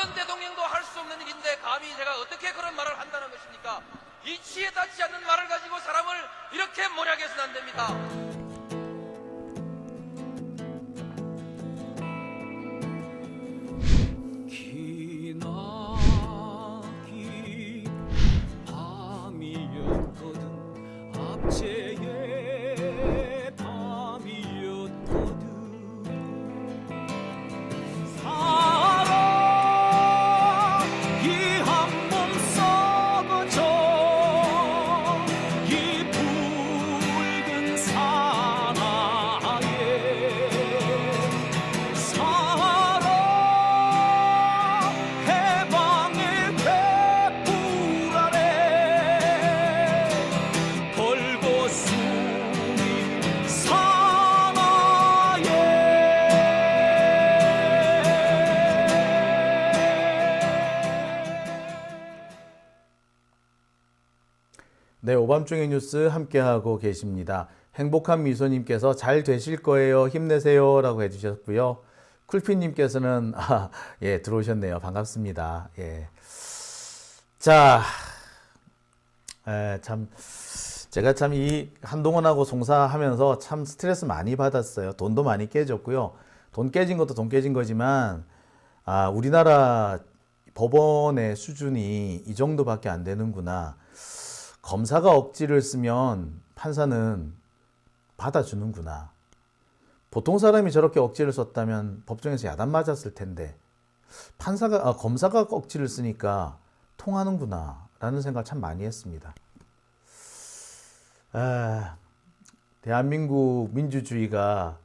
어떤 대통령도 할 수 없는 일인데 감히 제가 어떻게 그런 말을 한다는 것입니까? 이치에 닿지 않는 말을 가지고 사람을 이렇게 몰약해서는 안 됩니다. 기나긴 밤이었거든 압제의 밤이었거든 사랑 이 한 몸 썩어져 이 붉은 사나에 사랑 해방의 횃불 아래 걸고 숨이 사나에 네, 오밤중의 뉴스 함께하고 계십니다. 행복한 미소님께서 잘 되실 거예요. 힘내세요. 라고 해주셨고요. 쿨피님께서는, 예, 들어오셨네요. 반갑습니다. 예. 자, 참, 제가 참 이 한동훈하고 송사하면서 참 스트레스 많이 받았어요. 돈도 많이 깨졌고요. 돈 깨진 것도 돈 깨진 거지만, 우리나라 법원의 수준이 이 정도밖에 안 되는구나. 검사가 억지를 쓰면 판사는 받아주는구나. 보통 사람이 저렇게 억지를 썼다면 법정에서 야단 맞았을 텐데 검사가 억지를 쓰니까 통하는구나 라는 생각을 참 많이 했습니다. 대한민국 민주주의가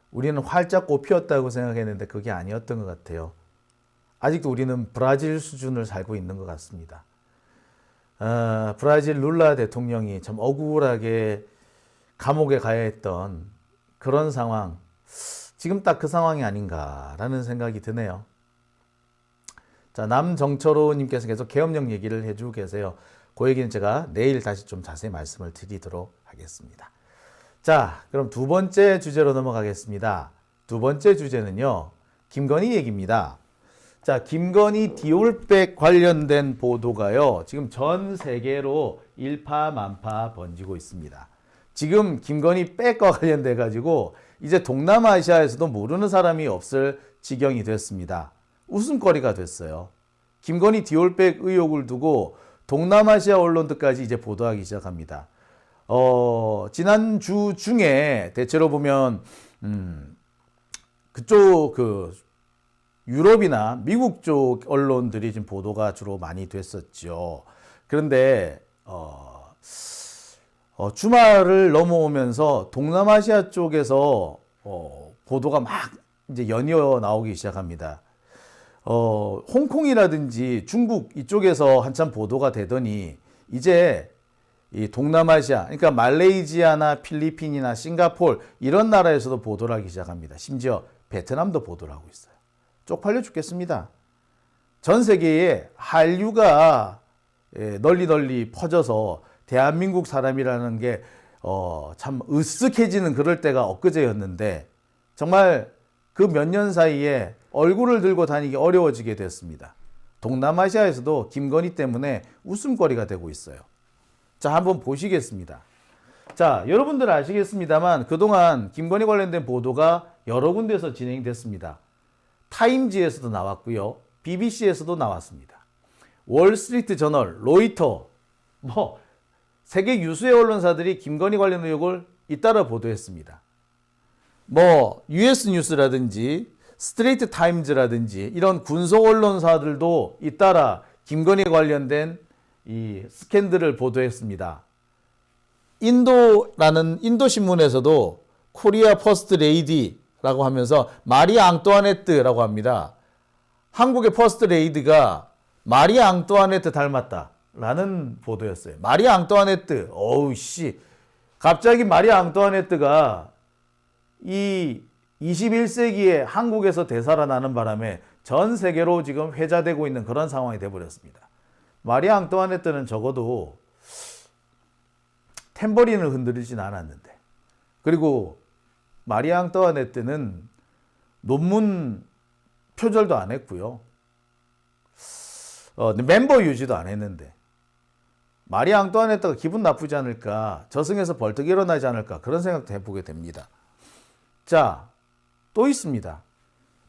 우리는 활짝 꽃피었다고 생각했는데 그게 아니었던 것 같아요. 아직도 우리는 브라질 수준을 살고 있는 것 같습니다. 브라질 룰라 대통령이 참 억울하게 감옥에 가야 했던 그런 상황, 지금 딱 그 상황이 아닌가라는 생각이 드네요. 자, 남정철호님께서 계속 계엄령 얘기를 해주고 계세요. 그 얘기는 제가 내일 다시 좀 자세히 말씀을 드리도록 하겠습니다. 자, 그럼 두 번째 주제로 넘어가겠습니다. 두 번째 주제는요, 김건희 얘기입니다. 자, 김건희 디올백 관련된 보도가요, 지금 전 세계로 일파만파 번지고 있습니다. 지금 김건희 백과 관련돼 가지고 이제 동남아시아에서도 모르는 사람이 없을 지경이 됐습니다. 웃음거리가 됐어요. 김건희 디올백 의혹을 두고 동남아시아 언론들까지 이제 보도하기 시작합니다. 지난주 중에 대체로 보면 그쪽 유럽이나 미국 쪽 언론들이 지금 보도가 주로 많이 됐었죠. 그런데 주말을 넘어오면서 동남아시아 쪽에서 보도가 막 이제 연이어 나오기 시작합니다. 홍콩이라든지 중국 이쪽에서 한참 보도가 되더니 이제 이 동남아시아, 그러니까 말레이시아나 필리핀이나 싱가포르 이런 나라에서도 보도를 하기 시작합니다. 심지어 베트남도 보도를 하고 있어요. 쪽팔려 죽겠습니다. 전 세계에 한류가 널리 퍼져서 대한민국 사람이라는 게 참 으쓱해지는 그럴 때가 엊그제였는데 정말 그 몇 년 사이에 얼굴을 들고 다니기 어려워지게 됐습니다. 동남아시아에서도 김건희 때문에 웃음거리가 되고 있어요. 자, 한번 보시겠습니다. 자, 여러분들 아시겠습니다만 그동안 김건희 관련된 보도가 여러 군데에서 진행됐습니다. 타임지에서도 나왔고요. BBC에서도 나왔습니다. 월스트리트 저널, 로이터, 세계 유수의 언론사들이 김건희 관련 의혹을 잇따라 보도했습니다. US 뉴스라든지 스트레이트 타임즈라든지 이런 군소 언론사들도 잇따라 김건희 관련된 이 스캔들을 보도했습니다. 인도 신문에서도 코리아 퍼스트 레이디라고 하면서 마리 앙뚜아네트라고 합니다. 한국의 퍼스트 레이디가 마리 앙뚜아네트 닮았다라는 보도였어요. 마리 앙뚜아네트, 갑자기 마리 앙뚜아네트가 이 21세기에 한국에서 되살아나는 바람에 전 세계로 지금 회자되고 있는 그런 상황이 되어버렸습니다. 마리 앙뚜아네트는 적어도 탬버린을 흔들리진 않았는데, 그리고 마리 앙뚜아네트는 논문 표절도 안 했고요. 멤버 유지도 안 했는데 마리 앙뚜아네트가 기분 나쁘지 않을까, 저승에서 벌떡 일어나지 않을까, 그런 생각도 해보게 됩니다. 자, 또 있습니다.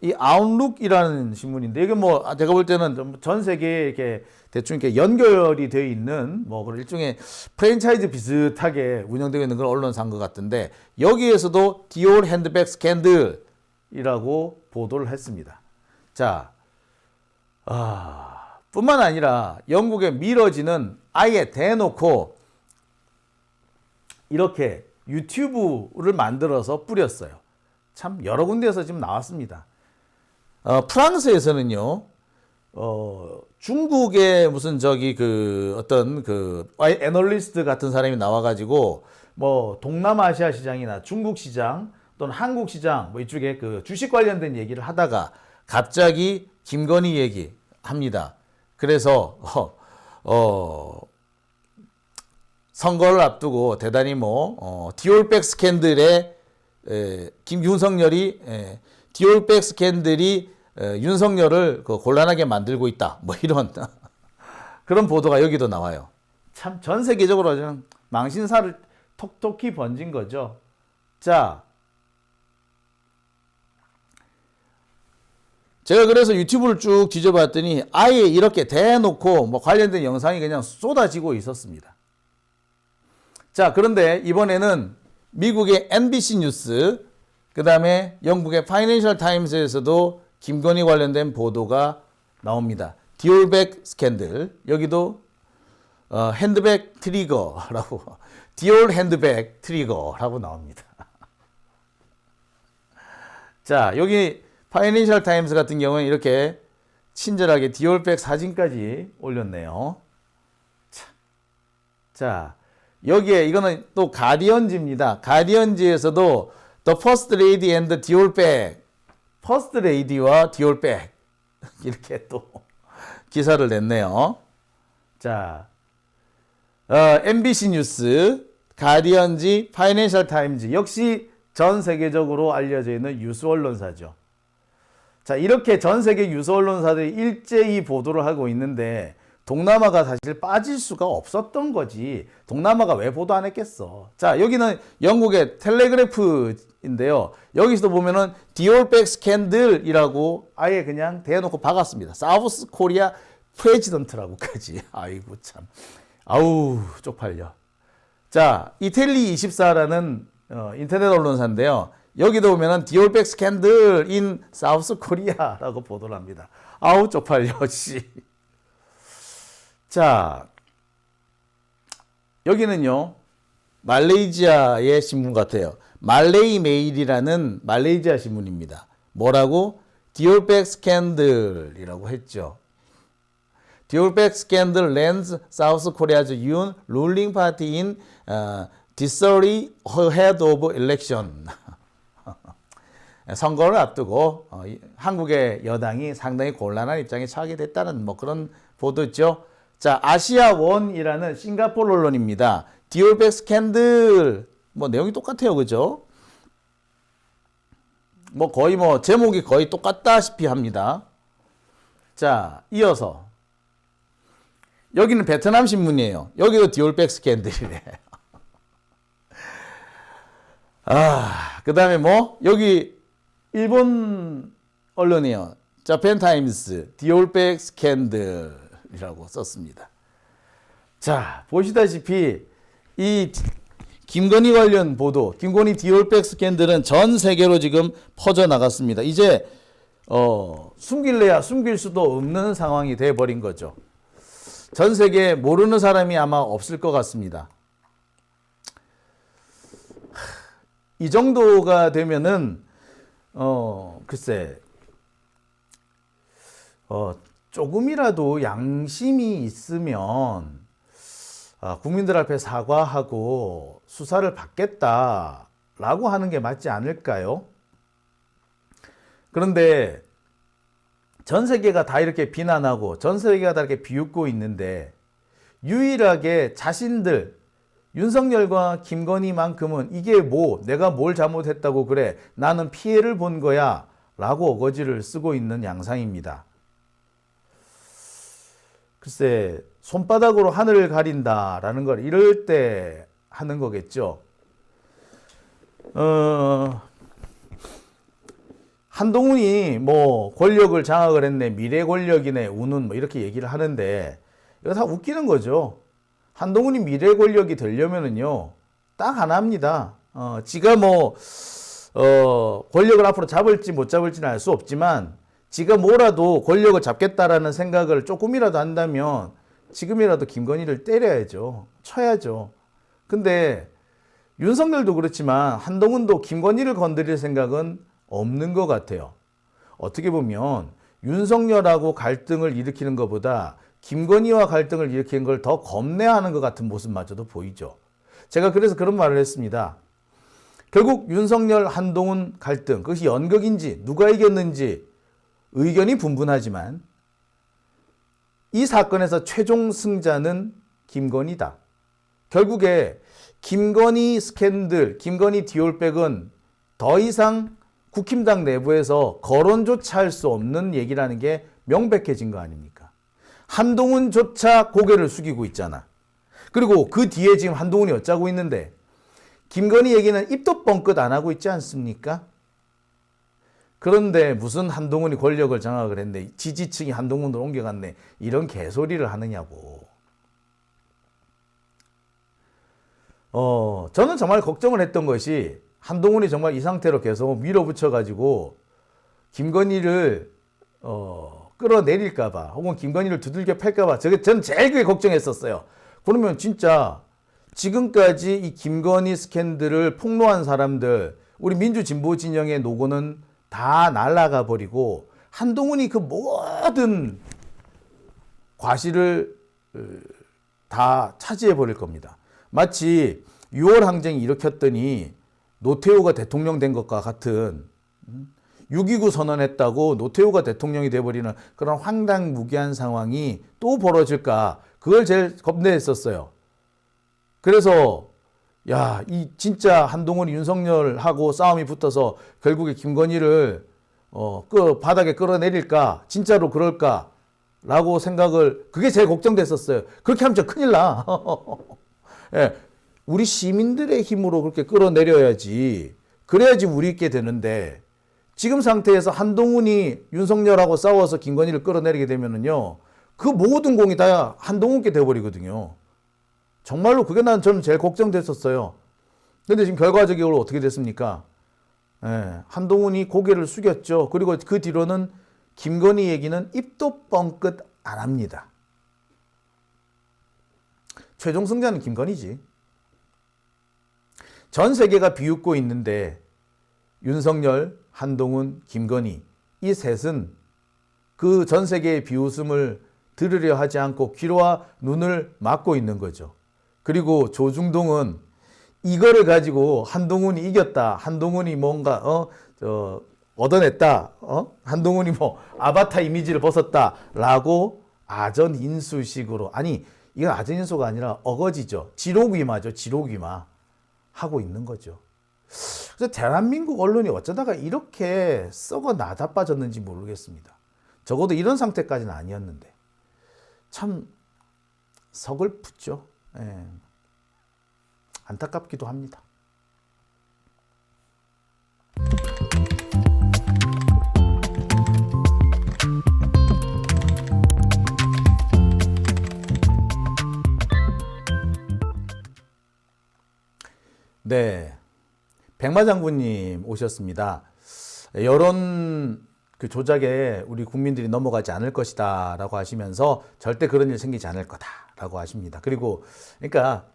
이 아웃룩이라는 신문인데, 이게 뭐 제가 볼 때는 전 세계에 이렇게 대충 이렇게 연결이 되어 있는 뭐 그런 일종의 프랜차이즈 비슷하게 운영되고 있는 그런 언론사인 것 같은데, 여기에서도 디올 핸드백 스캔들이라고 보도를 했습니다. 자, 뿐만 아니라 영국의 미러지는 아예 대놓고 이렇게 유튜브를 만들어서 뿌렸어요. 참 여러 군데에서 지금 나왔습니다. 프랑스에서는요, 중국의 무슨 어떤 애널리스트 같은 사람이 나와가지고 뭐 동남아시아 시장이나 중국 시장 또는 한국 시장 뭐 이쪽에 그 주식 관련된 얘기를 하다가 갑자기 김건희 얘기 합니다. 그래서 선거를 앞두고 대단히 디올백 스캔들에 윤석열이 디올백 스캔들이 윤석열을 곤란하게 만들고 있다. 뭐 이런 그런 보도가 여기도 나와요. 참 전 세계적으로 좀 망신살을 톡톡히 번진 거죠. 자, 제가 그래서 유튜브를 쭉 뒤져봤더니 아예 이렇게 대놓고 뭐 관련된 영상이 그냥 쏟아지고 있었습니다. 자, 그런데 이번에는 미국의 NBC 뉴스, 그 다음에 영국의 파이낸셜 타임스에서도 김건희 관련된 보도가 나옵니다. 디올백 스캔들, 여기도 핸드백 트리거라고, 디올 핸드백 트리거라고 나옵니다. 자, 여기 파이낸셜 타임스 같은 경우는 이렇게 친절하게 디올백 사진까지 올렸네요. 자, 여기에 이거는 또 가디언지입니다. 가디언지에서도 The First Lady and the 디올백, 퍼스트 레이디와 디올백 이렇게 또 기사를 냈네요. 자, MBC 뉴스, 가디언지, 파이낸셜 타임즈, 역시 전 세계적으로 알려져 있는 유수 언론사죠. 자, 이렇게 전 세계 유수 언론사들이 일제히 보도를 하고 있는데 동남아가 사실 빠질 수가 없었던 거지. 동남아가 왜 보도 안 했겠어. 자, 여기는 영국의 텔레그래프인데요. 여기서도 보면은 디올백 스캔들이라고 아예 그냥 대놓고 박았습니다. 사우스 코리아 프레지던트라고까지. 아이고 참. 아우 쪽팔려. 자, 이텔리24라는 인터넷 언론사인데요. 여기도 보면은 디올백 스캔들 인 사우스 코리아라고 보도를 합니다. 아우 쪽팔려 씨. 자, 여기는요, 말레이시아의 신문 같아요. 말레이 메일이라는 말레이시아 신문입니다. 뭐라고? 디올백 스캔들이라고 했죠. 디올백 스캔들 lands South Korea's Yoon ruling party in disarray ahead of election. 선거를 앞두고 한국의 여당이 상당히 곤란한 입장에 처하게 됐다는 뭐 그런 보도죠. 자, 아시아원이라는 싱가포르 언론입니다. 디올백 스캔들, 뭐 내용이 똑같아요, 그죠? 뭐 거의 제목이 거의 똑같다시피 합니다. 자, 이어서 여기는 베트남 신문이에요. 여기도 디올백 스캔들이래. 그 다음에 여기 일본 언론이에요. 자펜 타임스, 디올백 스캔들이라고 썼습니다. 자, 보시다시피 이 김건희 관련 보도, 김건희 디올백 스캔들은 전 세계로 지금 퍼져나갔습니다. 이제 숨길래야 숨길 수도 없는 상황이 돼버린 거죠. 전 세계에 모르는 사람이 아마 없을 것 같습니다. 이 정도가 되면은 글쎄 조금이라도 양심이 있으면 국민들 앞에 사과하고 수사를 받겠다라고 하는 게 맞지 않을까요? 그런데 전 세계가 다 이렇게 비난하고 전 세계가 다 이렇게 비웃고 있는데 유일하게 자신들 윤석열과 김건희만큼은 이게 내가 뭘 잘못했다고 그래, 나는 피해를 본 거야 라고 어거지를 쓰고 있는 양상입니다. 글쎄 손바닥으로 하늘을 가린다라는 걸 이럴 때 하는 거겠죠. 한동훈이 뭐 권력을 장악을 했네, 미래 권력이네, 우는 뭐 이렇게 얘기를 하는데 이거 다 웃기는 거죠. 한동훈이 미래 권력이 되려면은요 딱 하나입니다. 지가 뭐 권력을 앞으로 잡을지 못 잡을지는 알 수 없지만 지가 뭐라도 권력을 잡겠다라는 생각을 조금이라도 한다면 지금이라도 김건희를 때려야죠. 쳐야죠. 근데 윤석열도 그렇지만 한동훈도 김건희를 건드릴 생각은 없는 것 같아요. 어떻게 보면 윤석열하고 갈등을 일으키는 것보다 김건희와 갈등을 일으키는 걸 더 겁내하는 것 같은 모습마저도 보이죠. 제가 그래서 그런 말을 했습니다. 결국 윤석열, 한동훈 갈등, 그것이 연극인지 누가 이겼는지 의견이 분분하지만 이 사건에서 최종 승자는 김건희다. 결국에 김건희 스캔들, 김건희 디올백은 더 이상 국힘당 내부에서 거론조차 할 수 없는 얘기라는 게 명백해진 거 아닙니까? 한동훈조차 고개를 숙이고 있잖아. 그리고 그 뒤에 지금 한동훈이 어쩌고 있는데 김건희 얘기는 입도 뻥끗 안 하고 있지 않습니까? 그런데 무슨 한동훈이 권력을 장악을 했네, 지지층이 한동훈으로 옮겨갔네, 이런 개소리를 하느냐고. 저는 정말 걱정을 했던 것이 한동훈이 정말 이 상태로 계속 밀어붙여가지고 김건희를 끌어내릴까봐 혹은 김건희를 두들겨 팰까봐 저는 제일 그게 걱정했었어요. 그러면 진짜 지금까지 이 김건희 스캔들을 폭로한 사람들, 우리 민주진보 진영의 노고는 다 날아가 버리고 한동훈이 그 모든 과실을 다 차지해 버릴 겁니다. 마치 6월 항쟁이 일으켰더니 노태우가 대통령 된 것과 같은 6.29 선언했다고 노태우가 대통령이 돼버리는 그런 황당무계한 상황이 또 벌어질까, 그걸 제일 겁내했었어요. 그래서 야, 이 진짜 한동훈이 윤석열하고 싸움이 붙어서 결국에 김건희를 바닥에 끌어내릴까, 진짜로 그럴까라고 생각을, 그게 제일 걱정됐었어요. 그렇게 하면 진짜 큰일 나. 예, 우리 시민들의 힘으로 그렇게 끌어내려야지, 그래야지 우리 있게 되는데 지금 상태에서 한동훈이 윤석열하고 싸워서 김건희를 끌어내리게 되면은요 그 모든 공이 다 한동훈께 돼버리거든요. 정말로 그게 저는 제일 걱정됐었어요. 근데 지금 결과적으로 어떻게 됐습니까? 예, 한동훈이 고개를 숙였죠. 그리고 그 뒤로는 김건희 얘기는 입도 뻥끗 안 합니다. 최종 승자는 김건희지. 전 세계가 비웃고 있는데 윤석열, 한동훈, 김건희 이 셋은 그 전 세계의 비웃음을 들으려 하지 않고 귀와 눈을 막고 있는 거죠. 그리고 조중동은 이거를 가지고 한동훈이 이겼다, 한동훈이 뭔가 얻어냈다, 한동훈이 뭐 아바타 이미지를 벗었다라고 아전인수식으로, 아니 이건 아전인수가 아니라 어거지죠. 지록위마죠. 지록위마 하고 있는 거죠. 그래서 대한민국 언론이 어쩌다가 이렇게 썩어 나자빠졌는지 모르겠습니다. 적어도 이런 상태까지는 아니었는데 참 서글프죠. 예. 안타깝기도 합니다. 네, 백마장군님 오셨습니다. 여론 그 조작에 우리 국민들이 넘어가지 않을 것이다 라고 하시면서 절대 그런 일 생기지 않을 거다 라고 하십니다. 그리고 그러니까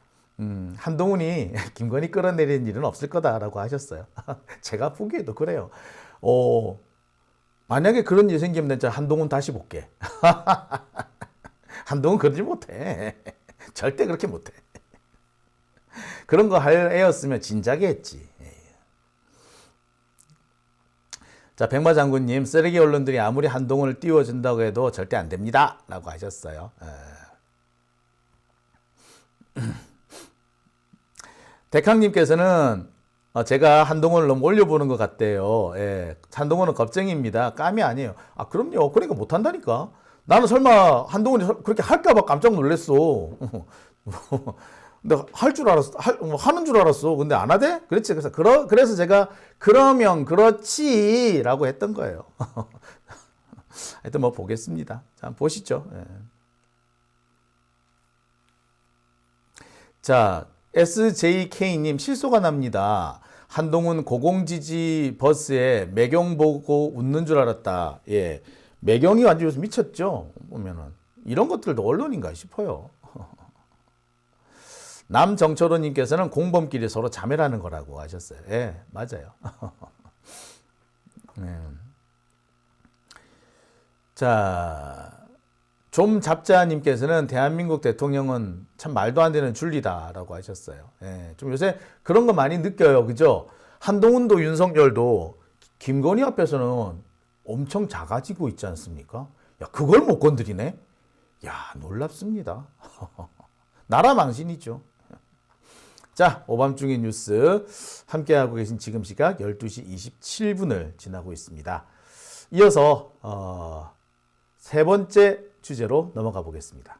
한동훈이 김건희 끌어내리는 일은 없을 거다라고 하셨어요. 제가 보기에도 그래요. 만약에 그런 일 생기면 진짜 한동훈 다시 볼게. 한동훈 그러지 못해. 절대 그렇게 못해. 그런 거 할 애였으면 진작에 했지. 자, 백마장군님, 쓰레기 언론들이 아무리 한동훈을 띄워준다고 해도 절대 안 됩니다 라고 하셨어요. 백항님께서는 제가 한동훈을 너무 올려보는 것 같대요. 예, 한동훈은 겁쟁이입니다. 깜이 아니에요. 아, 그럼요. 그러니까 못한다니까. 나는 설마 한동훈이 그렇게 할까봐 깜짝 놀랐어. 근데 할 줄 알았어. 하는 줄 알았어. 근데 안 하대? 그렇지. 그래서 제가 그러면 그렇지라고 했던 거예요. 하여튼 뭐 보겠습니다. 자, 보시죠. 예. 자, SJK님 실소가 납니다. 한동훈 고공지지 버스에 매경 보고 웃는 줄 알았다. 예. 매경이 완전 요새 미쳤죠. 보면은 이런 것들도 언론인가 싶어요. 남정철호님께서는 공범끼리 서로 자매라는 거라고 하셨어요. 예, 맞아요. 네. 자, 좀 잡자님께서는 대한민국 대통령은 참 말도 안 되는 줄리다라고 하셨어요. 예, 좀 요새 그런 거 많이 느껴요. 그죠? 한동훈도 윤석열도 김건희 앞에서는 엄청 작아지고 있지 않습니까? 야, 그걸 못 건드리네? 야, 놀랍습니다. 나라 망신이죠. 자, 오밤중의 뉴스 함께하고 계신 지금 시각 12시 27분을 지나고 있습니다. 이어서 세 번째 주제로 넘어가 보겠습니다.